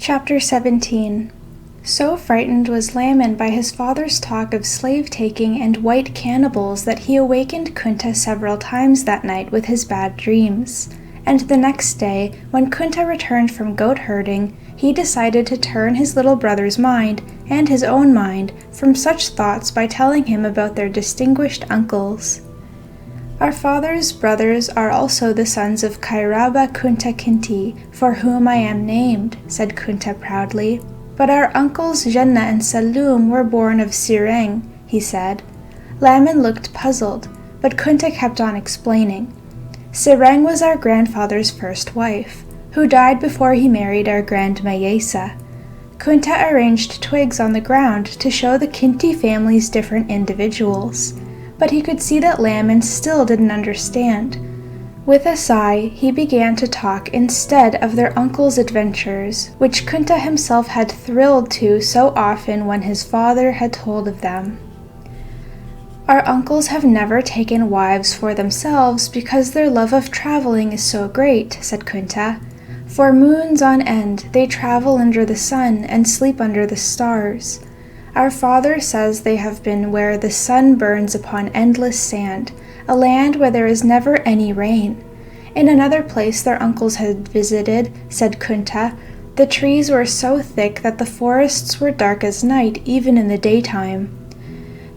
Chapter 17. So frightened was Laman by his father's talk of slave-taking and white cannibals that he awakened Kunta several times that night with his bad dreams. And the next day, when Kunta returned from goat herding, he decided to turn his little brother's mind, and his own mind, from such thoughts by telling him about their distinguished uncles. Our father's brothers are also the sons of Kairaba Kunta Kinti, for whom I am named, said Kunta proudly. But our uncles Jenna and Saloom were born of Sireng, he said. Laman looked puzzled, but Kunta kept on explaining. Sireng was our grandfather's first wife, who died before he married our grandma Yesa. Kunta arranged twigs on the ground to show the Kinti family's different individuals. But he could see that Laman still didn't understand. With a sigh, he began to talk instead of their uncle's adventures, which Kunta himself had thrilled to so often when his father had told of them. Our uncles have never taken wives for themselves because their love of traveling is so great, said Kunta. For moons on end, they travel under the sun and sleep under the stars. Our father says they have been where the sun burns upon endless sand, a land where there is never any rain. In another place their uncles had visited, said Kunta, the trees were so thick that the forests were dark as night even in the daytime.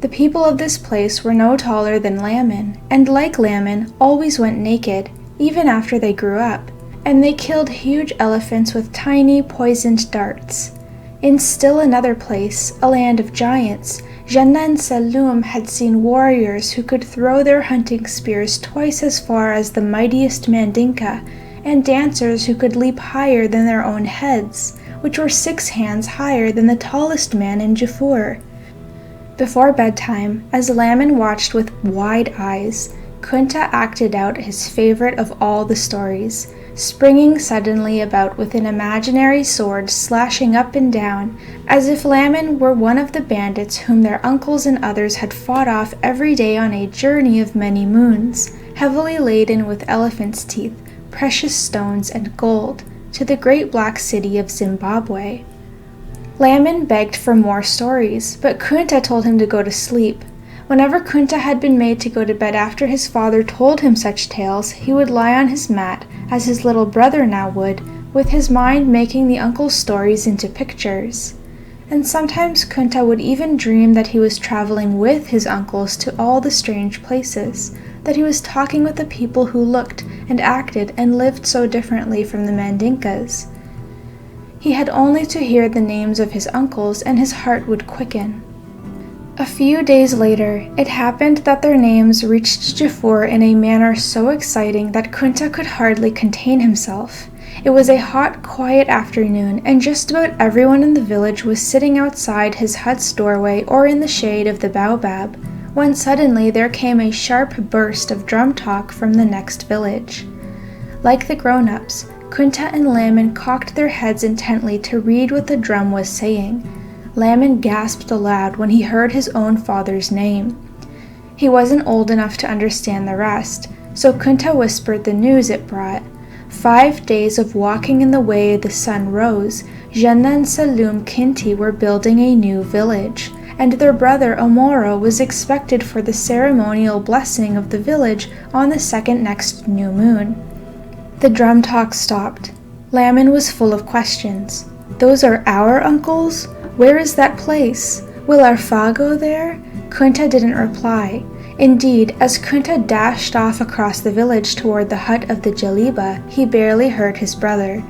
The people of this place were no taller than Laman, and like Laman, always went naked, even after they grew up, and they killed huge elephants with tiny poisoned darts. In still another place, a land of giants, Jenna and Saloom had seen warriors who could throw their hunting spears twice as far as the mightiest Mandinka, and dancers who could leap higher than their own heads, which were 6 hands higher than the tallest man in Jafur. Before bedtime, as Laman watched with wide eyes, Kunta acted out his favorite of all the stories, springing suddenly about with an imaginary sword slashing up and down, as if Laman were one of the bandits whom their uncles and others had fought off every day on a journey of many moons, heavily laden with elephants' teeth, precious stones, and gold, to the great black city of Zimbabwe. Laman begged for more stories, but Kunta told him to go to sleep. Whenever Kunta had been made to go to bed after his father told him such tales, he would lie on his mat, as his little brother now would, with his mind making the uncle's stories into pictures. And sometimes Kunta would even dream that he was traveling with his uncles to all the strange places, that he was talking with the people who looked and acted and lived so differently from the Mandinkas. He had only to hear the names of his uncles and his heart would quicken. A few days later, it happened that their names reached Jafur in a manner so exciting that Kunta could hardly contain himself. It was a hot, quiet afternoon, and just about everyone in the village was sitting outside his hut's doorway or in the shade of the baobab, when suddenly there came a sharp burst of drum talk from the next village. Like the grown-ups, Kunta and Laman cocked their heads intently to read what the drum was saying. Laman gasped aloud when he heard his own father's name. He wasn't old enough to understand the rest, so Kunta whispered the news it brought. 5 days of walking in the way the sun rose, Jenna and Saloom Kinti were building a new village, and their brother Omoro was expected for the ceremonial blessing of the village on the second next new moon. The drum talk stopped. Laman was full of questions. Those are our uncles? Where is that place? Will our fa go there? Kunta didn't reply. Indeed, as Kunta dashed off across the village toward the hut of the Jaliba, he barely heard his brother.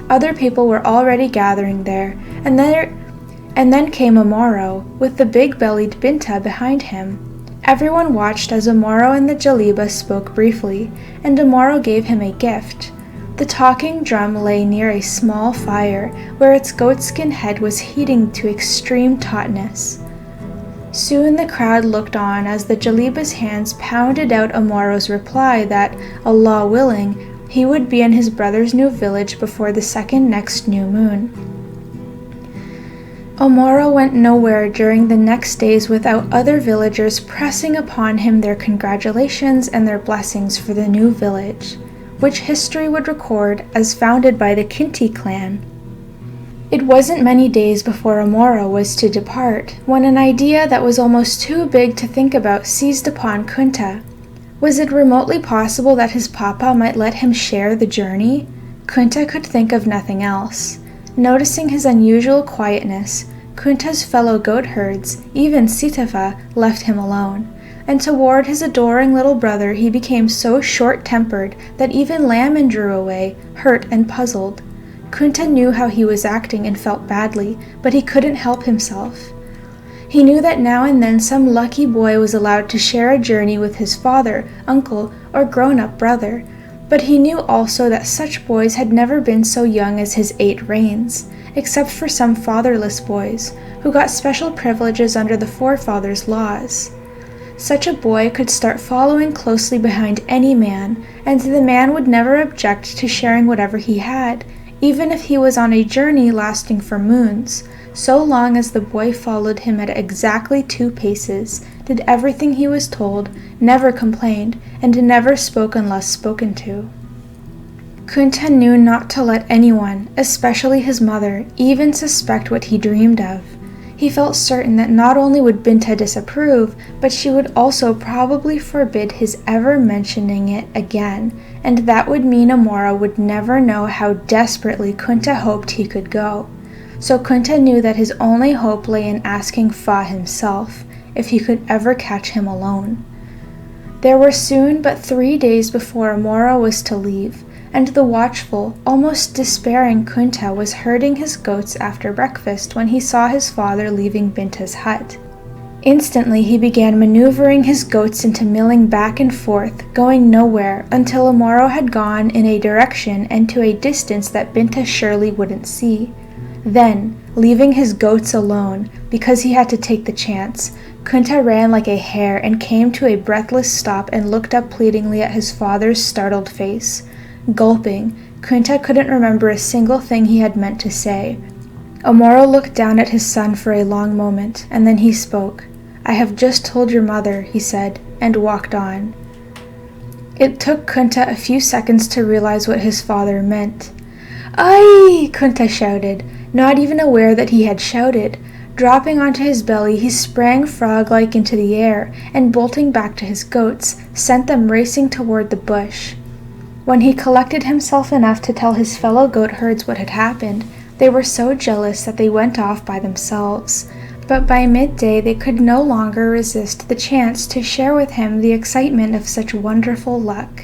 Other people were already gathering there, and then came Omoro, with the big-bellied Binta behind him. Everyone watched as Omoro and the Jaliba spoke briefly, and Omoro gave him a gift. The talking drum lay near a small fire, where its goatskin head was heating to extreme tautness. Soon the crowd looked on as the Jaliba's hands pounded out Omoro's reply that, Allah willing, he would be in his brother's new village before the second next new moon. Omoro went nowhere during the next days without other villagers pressing upon him their congratulations and their blessings for the new village, which history would record as founded by the Kinti clan. It wasn't many days before Amora was to depart, when an idea that was almost too big to think about seized upon Kunta. Was it remotely possible that his papa might let him share the journey? Kunta could think of nothing else. Noticing his unusual quietness, Kunta's fellow goatherds, even Sitafa, left him alone, and toward his adoring little brother he became so short-tempered that even Lamin drew away, hurt and puzzled. Kunta knew how he was acting and felt badly, but he couldn't help himself. He knew that now and then some lucky boy was allowed to share a journey with his father, uncle, or grown-up brother, but he knew also that such boys had never been so young as his 8 reigns, except for some fatherless boys, who got special privileges under the forefathers' laws. Such a boy could start following closely behind any man, and the man would never object to sharing whatever he had, even if he was on a journey lasting for moons, so long as the boy followed him at exactly 2 paces, did everything he was told, never complained, and never spoke unless spoken to. Kunta knew not to let anyone, especially his mother, even suspect what he dreamed of. He felt certain that not only would Binta disapprove, but she would also probably forbid his ever mentioning it again, and that would mean Amora would never know how desperately Kunta hoped he could go. So Kunta knew that his only hope lay in asking Fa himself, if he could ever catch him alone. There were soon but 3 days before Amora was to leave, and the watchful, almost despairing Kunta was herding his goats after breakfast when he saw his father leaving Binta's hut. Instantly he began maneuvering his goats into milling back and forth, going nowhere until Amora had gone in a direction and to a distance that Binta surely wouldn't see. Then, leaving his goats alone, because he had to take the chance, Kunta ran like a hare and came to a breathless stop and looked up pleadingly at his father's startled face. Gulping, Kunta couldn't remember a single thing he had meant to say. Amora looked down at his son for a long moment, and then he spoke. "I have just told your mother," he said, and walked on. It took Kunta a few seconds to realize what his father meant. "Ai!" Kunta shouted, not even aware that he had shouted. Dropping onto his belly, he sprang frog-like into the air, and bolting back to his goats, sent them racing toward the bush. When he collected himself enough to tell his fellow goatherds what had happened, they were so jealous that they went off by themselves. But by midday they could no longer resist the chance to share with him the excitement of such wonderful luck.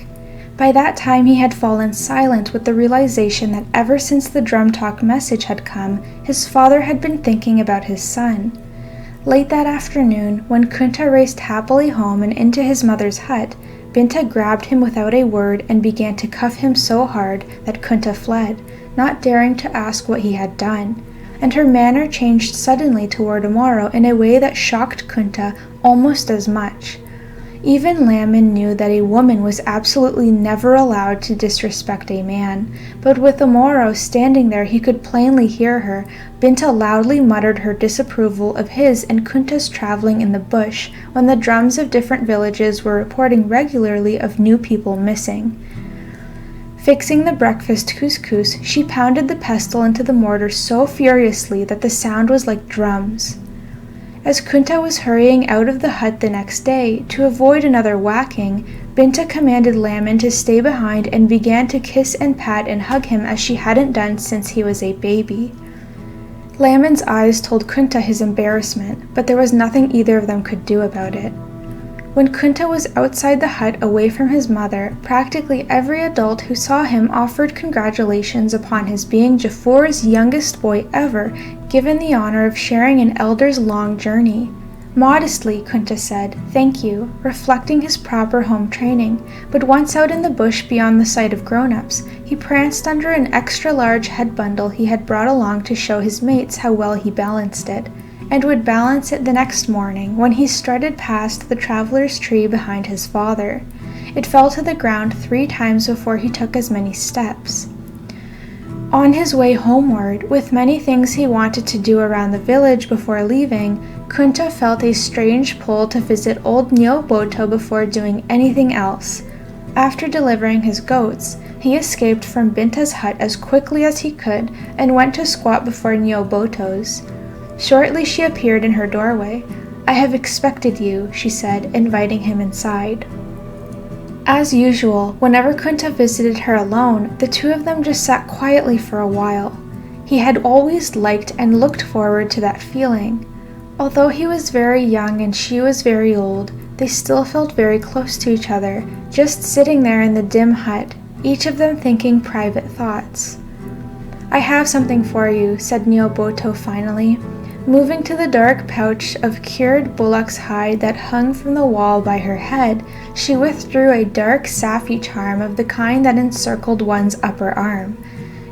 By that time he had fallen silent with the realization that ever since the drum talk message had come, his father had been thinking about his son. Late that afternoon, when Kunta raced happily home and into his mother's hut, Binta grabbed him without a word and began to cuff him so hard that Kunta fled, not daring to ask what he had done, and her manner changed suddenly toward Amora in a way that shocked Kunta almost as much. Even Lamin knew that a woman was absolutely never allowed to disrespect a man, but with Amora standing there he could plainly hear her. Binta loudly muttered her disapproval of his and Kunta's traveling in the bush when the drums of different villages were reporting regularly of new people missing. Fixing the breakfast couscous, she pounded the pestle into the mortar so furiously that the sound was like drums. As Kunta was hurrying out of the hut the next day, to avoid another whacking, Binta commanded Lamin to stay behind and began to kiss and pat and hug him as she hadn't done since he was a baby. Lamin's eyes told Kunta his embarrassment, but there was nothing either of them could do about it. When Kunta was outside the hut away from his mother, practically every adult who saw him offered congratulations upon his being Jafor's youngest boy ever, given the honor of sharing an elder's long journey. Modestly, Kunta said, "Thank you," reflecting his proper home training, but once out in the bush beyond the sight of grown-ups, he pranced under an extra-large head bundle he had brought along to show his mates how well he balanced it, and would balance it the next morning when he strutted past the traveler's tree behind his father. It fell to the ground 3 times before he took as many steps. On his way homeward, with many things he wanted to do around the village before leaving, Kunta felt a strange pull to visit old Nyoboto before doing anything else. After delivering his goats, he escaped from Binta's hut as quickly as he could and went to squat before Nyoboto's. Shortly she appeared in her doorway. "I have expected you," she said, inviting him inside. As usual, whenever Kunta visited her alone, the two of them just sat quietly for a while. He had always liked and looked forward to that feeling. Although he was very young and she was very old, they still felt very close to each other, just sitting there in the dim hut, each of them thinking private thoughts. "I have something for you," said Nyoboto finally. Moving to the dark pouch of cured bullock's hide that hung from the wall by her head, she withdrew a dark safi charm of the kind that encircled one's upper arm.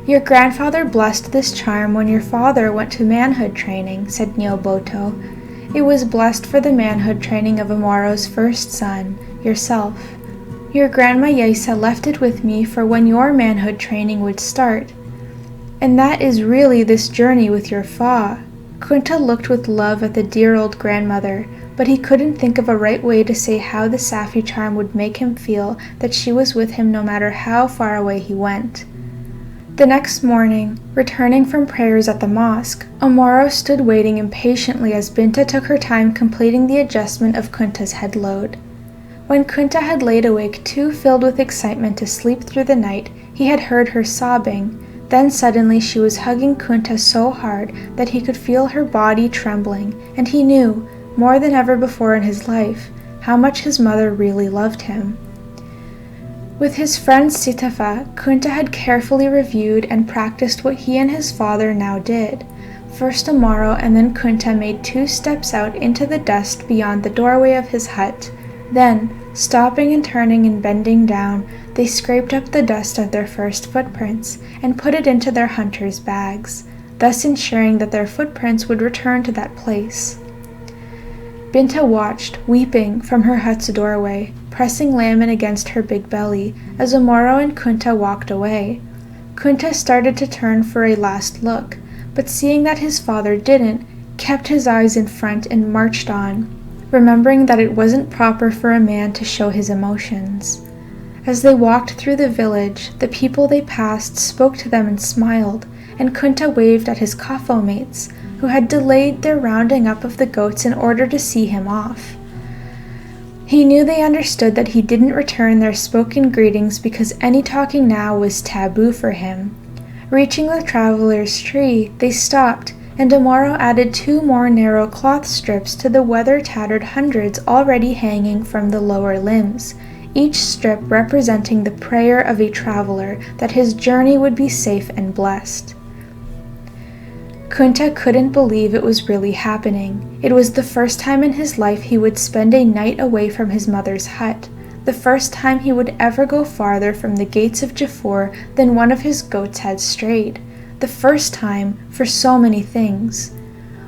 "Your grandfather blessed this charm when your father went to manhood training," said Nyoboto. "It was blessed for the manhood training of Amoro's first son, yourself. Your grandma Yaisa left it with me for when your manhood training would start. And that is really this journey with your fa." Kunta looked with love at the dear old grandmother, but he couldn't think of a right way to say how the Safi charm would make him feel that she was with him no matter how far away he went. The next morning, returning from prayers at the mosque, Amoro stood waiting impatiently as Binta took her time completing the adjustment of Kunta's head load. When Kunta had laid awake too filled with excitement to sleep through the night, he had heard her sobbing. Then suddenly she was hugging Kunta so hard that he could feel her body trembling, and he knew, more than ever before in his life, how much his mother really loved him. With his friend Sitafa, Kunta had carefully reviewed and practiced what he and his father now did. First Amaro and then Kunta made 2 steps out into the dust beyond the doorway of his hut. Then, stopping and turning and bending down, they scraped up the dust of their first footprints and put it into their hunters' bags, thus ensuring that their footprints would return to that place. Binta watched, weeping, from her hut's doorway, pressing Lamin against her big belly as Amaro and Kunta walked away. Kunta started to turn for a last look, but seeing that his father didn't, kept his eyes in front and marched on, remembering that it wasn't proper for a man to show his emotions. As they walked through the village, the people they passed spoke to them and smiled, and Kunta waved at his kafo mates, who had delayed their rounding up of the goats in order to see him off. He knew they understood that he didn't return their spoken greetings because any talking now was taboo for him. Reaching the traveler's tree, they stopped, and Amaro added 2 more narrow cloth strips to the weather-tattered hundreds already hanging from the lower limbs, each strip representing the prayer of a traveler that his journey would be safe and blessed. Kunta couldn't believe it was really happening. It was the first time in his life he would spend a night away from his mother's hut, the first time he would ever go farther from the gates of Jafur than one of his goats had strayed, the first time for so many things.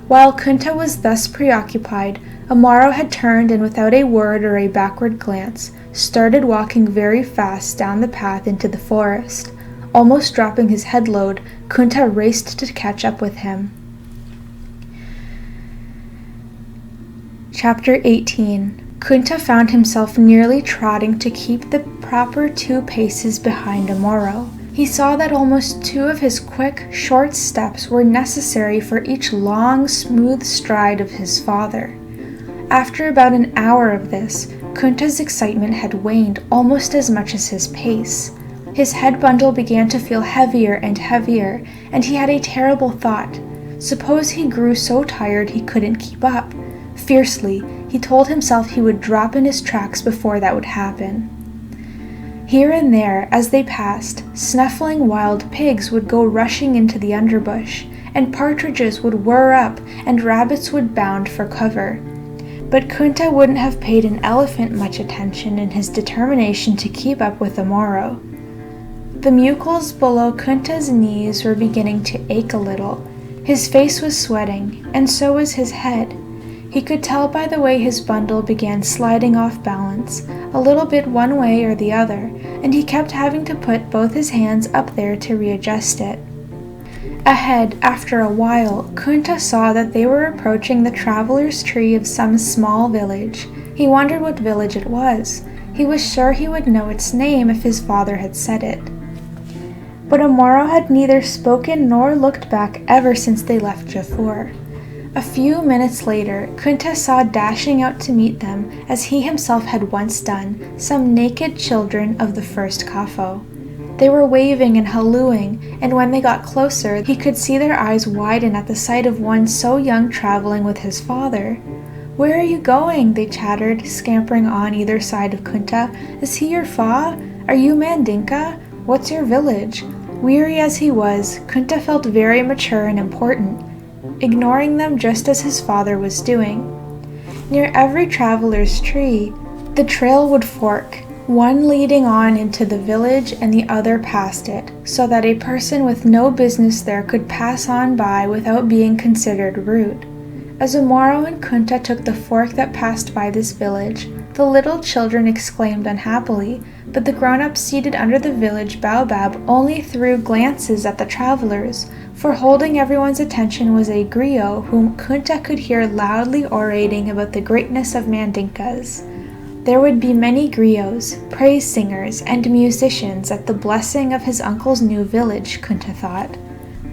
While Kunta was thus preoccupied, Amaro had turned and without a word or a backward glance, started walking very fast down the path into the forest. Almost dropping his head load, Kunta raced to catch up with him. Chapter 18. Kunta found himself nearly trotting to keep the proper 2 paces behind Amaro. He saw that almost 2 of his quick, short steps were necessary for each long, smooth stride of his father. After about an hour of this, Kunta's excitement had waned almost as much as his pace. His head bundle began to feel heavier and heavier, and he had a terrible thought. Suppose he grew so tired he couldn't keep up. Fiercely, he told himself he would drop in his tracks before that would happen. Here and there, as they passed, snuffling wild pigs would go rushing into the underbush, and partridges would whir up, and rabbits would bound for cover. But Kunta wouldn't have paid an elephant much attention in his determination to keep up with Amaro. The mucles below Kunta's knees were beginning to ache a little. His face was sweating, and so was his head. He could tell by the way his bundle began sliding off balance, a little bit one way or the other, and he kept having to put both his hands up there to readjust it. Ahead, after a while, Kunta saw that they were approaching the traveler's tree of some small village. He wondered what village it was. He was sure he would know its name if his father had said it. But Amaro had neither spoken nor looked back ever since they left Jaffur. A few minutes later, Kunta saw dashing out to meet them, as he himself had once done, some naked children of the first Kafo. They were waving and hallooing, and when they got closer, he could see their eyes widen at the sight of one so young traveling with his father. "Where are you going?" they chattered, scampering on either side of Kunta. "Is he your fa? Are you Mandinka? What's your village?" Weary as he was, Kunta felt very mature and important, ignoring them just as his father was doing. Near every traveler's tree, the trail would fork, one leading on into the village and the other past it, so that a person with no business there could pass on by without being considered rude. As Amaro and Kunta took the fork that passed by this village, the little children exclaimed unhappily, but the grown-ups seated under the village baobab only threw glances at the travelers, for holding everyone's attention was a griot whom Kunta could hear loudly orating about the greatness of Mandinkas. There would be many griots, praise singers, and musicians at the blessing of his uncle's new village, Kunta thought.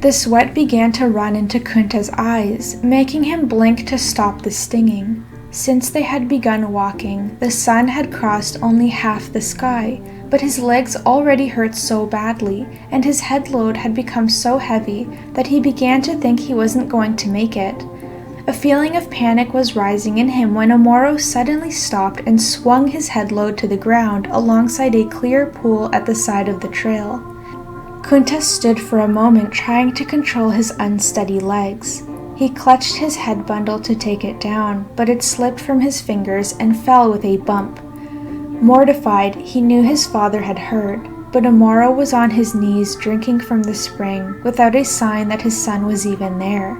The sweat began to run into Kunta's eyes, making him blink to stop the stinging. Since they had begun walking, the sun had crossed only half the sky, but his legs already hurt so badly, and his head load had become so heavy that he began to think he wasn't going to make it. A feeling of panic was rising in him when Amaro suddenly stopped and swung his head load to the ground alongside a clear pool at the side of the trail. Kunta stood for a moment trying to control his unsteady legs. He clutched his head bundle to take it down, but it slipped from his fingers and fell with a bump. Mortified, he knew his father had heard, but Amaro was on his knees drinking from the spring without a sign that his son was even there.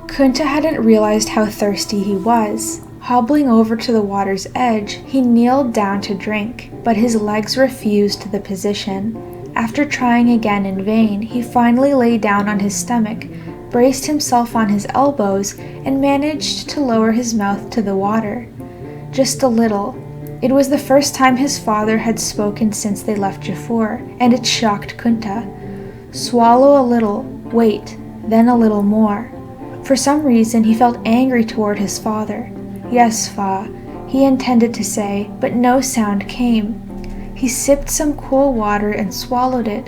Kunta hadn't realized how thirsty he was. Hobbling over to the water's edge, he kneeled down to drink, but his legs refused the position. After trying again in vain, he finally lay down on his stomach, braced himself on his elbows, and managed to lower his mouth to the water. Just a little. It was the first time his father had spoken since they left Jaffur, and it shocked Kunta. Swallow a little, wait, then a little more. For some reason he felt angry toward his father. Yes, Fa, he intended to say, but no sound came. He sipped some cool water and swallowed it.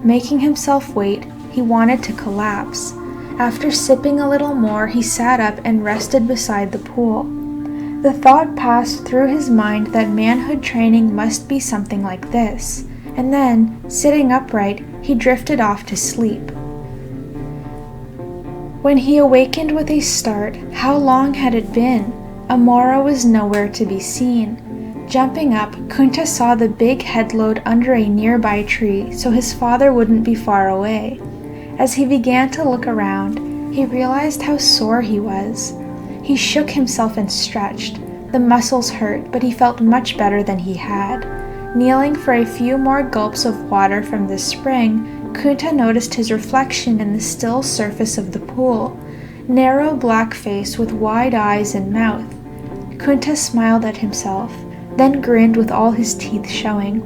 Making himself wait, he wanted to collapse. After sipping a little more, he sat up and rested beside the pool. The thought passed through his mind that manhood training must be something like this, and then, sitting upright, he drifted off to sleep. When he awakened with a start, how long had it been? Amaro was nowhere to be seen. Jumping up, Kunta saw the big headload under a nearby tree, so his father wouldn't be far away. As he began to look around, he realized how sore he was. He shook himself and stretched. The muscles hurt, but he felt much better than he had. Kneeling for a few more gulps of water from the spring, Kunta noticed his reflection in the still surface of the pool. Narrow black face with wide eyes and mouth. Kunta smiled at himself, then grinned with all his teeth showing.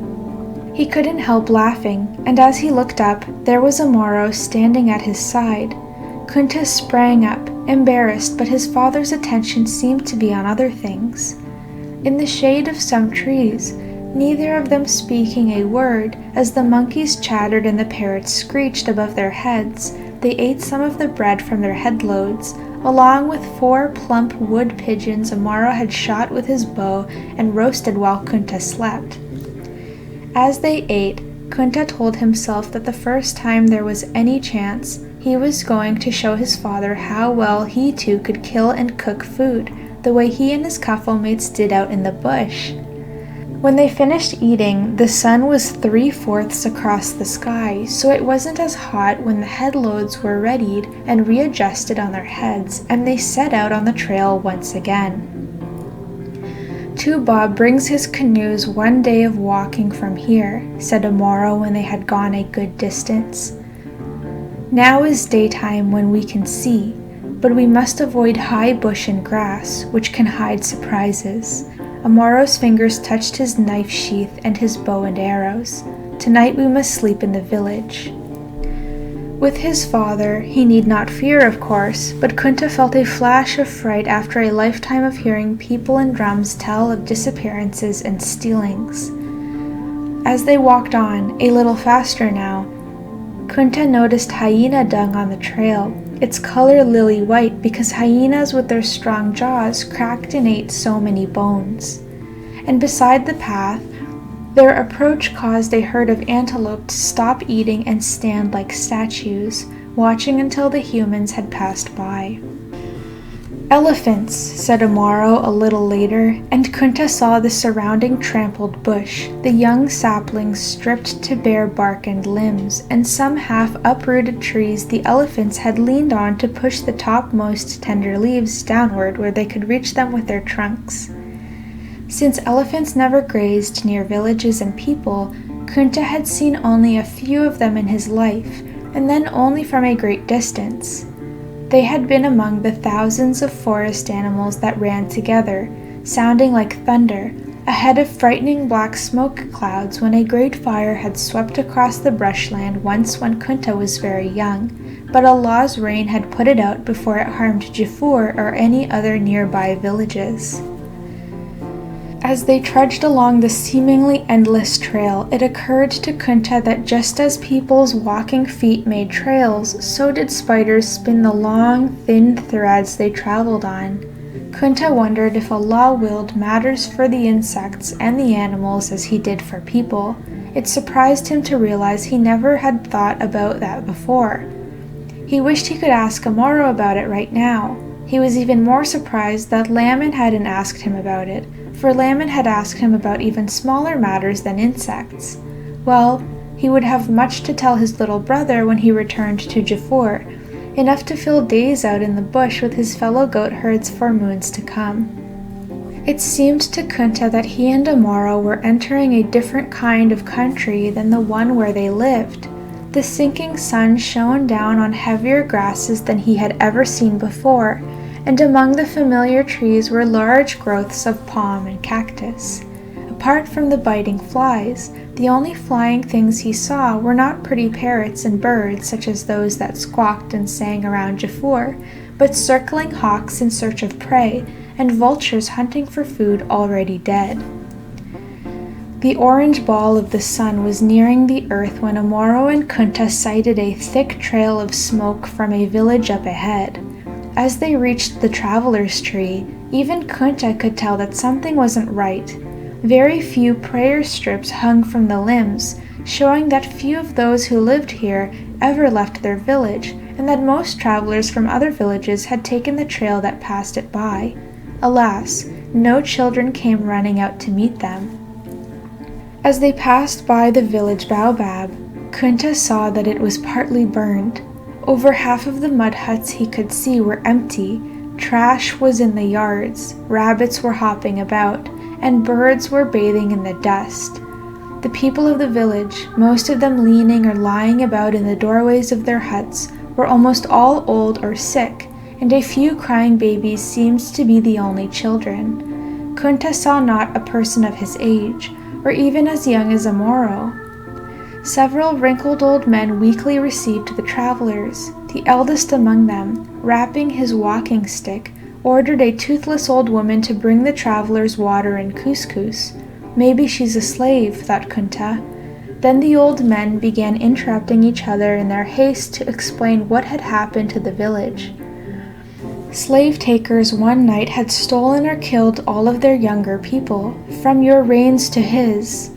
He couldn't help laughing, and as he looked up, there was Amaro standing at his side. Kunta sprang up, embarrassed, but his father's attention seemed to be on other things. In the shade of some trees, neither of them speaking a word, as the monkeys chattered and the parrots screeched above their heads, they ate some of the bread from their headloads, along with 4 plump wood pigeons Amaro had shot with his bow and roasted while Kunta slept. As they ate, Kunta told himself that the first time there was any chance, he was going to show his father how well he too could kill and cook food, the way he and his Kafo mates did out in the bush. When they finished eating, the sun was 3/4 across the sky, so it wasn't as hot when the headloads were readied and readjusted on their heads, and they set out on the trail once again. "Bob brings his canoes 1 day of walking from here," said Amaro when they had gone a good distance. "Now is daytime when we can see, but we must avoid high bush and grass, which can hide surprises. Amoro's fingers touched his knife sheath and his bow and arrows. Tonight we must sleep in the village. With his father, he need not fear, of course, but Kunta felt a flash of fright after a lifetime of hearing people and drums tell of disappearances and stealings. As they walked on, a little faster now, Kunta noticed hyena dung on the trail, its color lily white because hyenas with their strong jaws cracked and ate so many bones. And beside the path, their approach caused a herd of antelope to stop eating and stand like statues, watching until the humans had passed by. "Elephants," said Amaro a little later, and Kunta saw the surrounding trampled bush, the young saplings stripped to bare bark and limbs, and some half-uprooted trees the elephants had leaned on to push the topmost tender leaves downward where they could reach them with their trunks. Since elephants never grazed near villages and people, Kunta had seen only a few of them in his life, and then only from a great distance. They had been among the thousands of forest animals that ran together, sounding like thunder, ahead of frightening black smoke clouds when a great fire had swept across the brushland once when Kunta was very young, but Allah's rain had put it out before it harmed Jafur or any other nearby villages. As they trudged along the seemingly endless trail, it occurred to Kunta that just as people's walking feet made trails, so did spiders spin the long, thin threads they traveled on. Kunta wondered if Allah willed matters for the insects and the animals as he did for people. It surprised him to realize he never had thought about that before. He wished he could ask Amaro about it right now. He was even more surprised that Lamin hadn't asked him about it, for Lamin had asked him about even smaller matters than insects. Well, he would have much to tell his little brother when he returned to Jafur, enough to fill days out in the bush with his fellow goat herds for moons to come. It seemed to Kunta that he and Amaro were entering a different kind of country than the one where they lived. The sinking sun shone down on heavier grasses than he had ever seen before, and among the familiar trees were large growths of palm and cactus. Apart from the biting flies, the only flying things he saw were not pretty parrots and birds such as those that squawked and sang around Jafur, but circling hawks in search of prey, and vultures hunting for food already dead. The orange ball of the sun was nearing the earth when Amaro and Kunta sighted a thick trail of smoke from a village up ahead. As they reached the traveler's tree, even Kunta could tell that something wasn't right. Very few prayer strips hung from the limbs, showing that few of those who lived here ever left their village, and that most travelers from other villages had taken the trail that passed it by. Alas, no children came running out to meet them. As they passed by the village baobab, Kunta saw that it was partly burned. Over half of the mud huts he could see were empty, trash was in the yards, rabbits were hopping about, and birds were bathing in the dust. The people of the village, most of them leaning or lying about in the doorways of their huts, were almost all old or sick, and a few crying babies seemed to be the only children. Kunta saw not a person of his age, or even as young as Amaro. Several wrinkled old men weakly received the travelers. The eldest among them, wrapping his walking stick, ordered a toothless old woman to bring the travelers water and couscous. Maybe she's a slave, thought Kunta. Then the old men began interrupting each other in their haste to explain what had happened to the village. Slave takers one night had stolen or killed all of their younger people, from your reigns to his.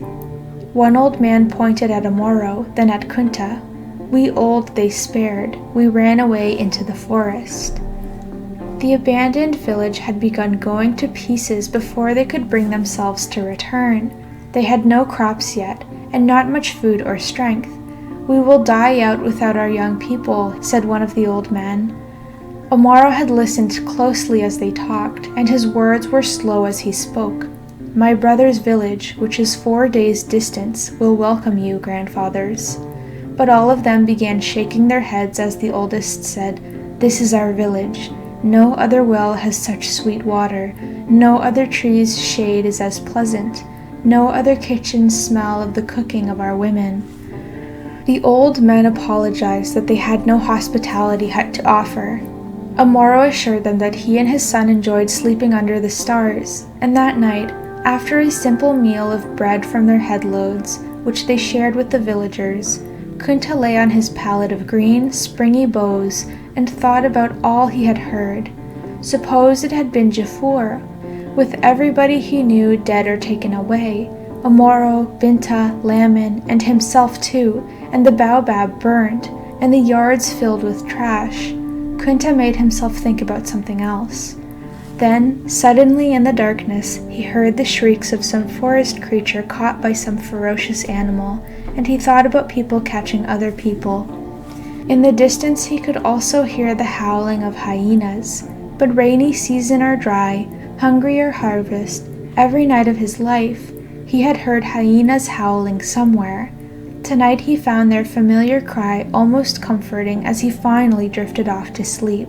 One old man pointed at Amaro, then at Kunta. We old they spared, we ran away into the forest. The abandoned village had begun going to pieces before they could bring themselves to return. They had no crops yet, and not much food or strength. We will die out without our young people, said one of the old men. Amaro had listened closely as they talked, and his words were slow as he spoke. My brother's village, which is 4 days' distance, will welcome you, grandfathers. But all of them began shaking their heads as the oldest said, This is our village. No other well has such sweet water, no other tree's shade is as pleasant, no other kitchen smell of the cooking of our women. The old men apologized that they had no hospitality hut to offer. Amaro assured them that he and his son enjoyed sleeping under the stars, and that night, after a simple meal of bread from their headloads, which they shared with the villagers, Kunta lay on his pallet of green, springy boughs and thought about all he had heard. Suppose it had been Jafur, with everybody he knew dead or taken away, Amaro, Binta, Lamin, and himself too, and the baobab burned, and the yards filled with trash. Kunta made himself think about something else. Then, suddenly in the darkness, he heard the shrieks of some forest creature caught by some ferocious animal, and he thought about people catching other people. In the distance he could also hear the howling of hyenas, but rainy season or dry, hungry or harvest, every night of his life, he had heard hyenas howling somewhere. Tonight he found their familiar cry almost comforting as he finally drifted off to sleep.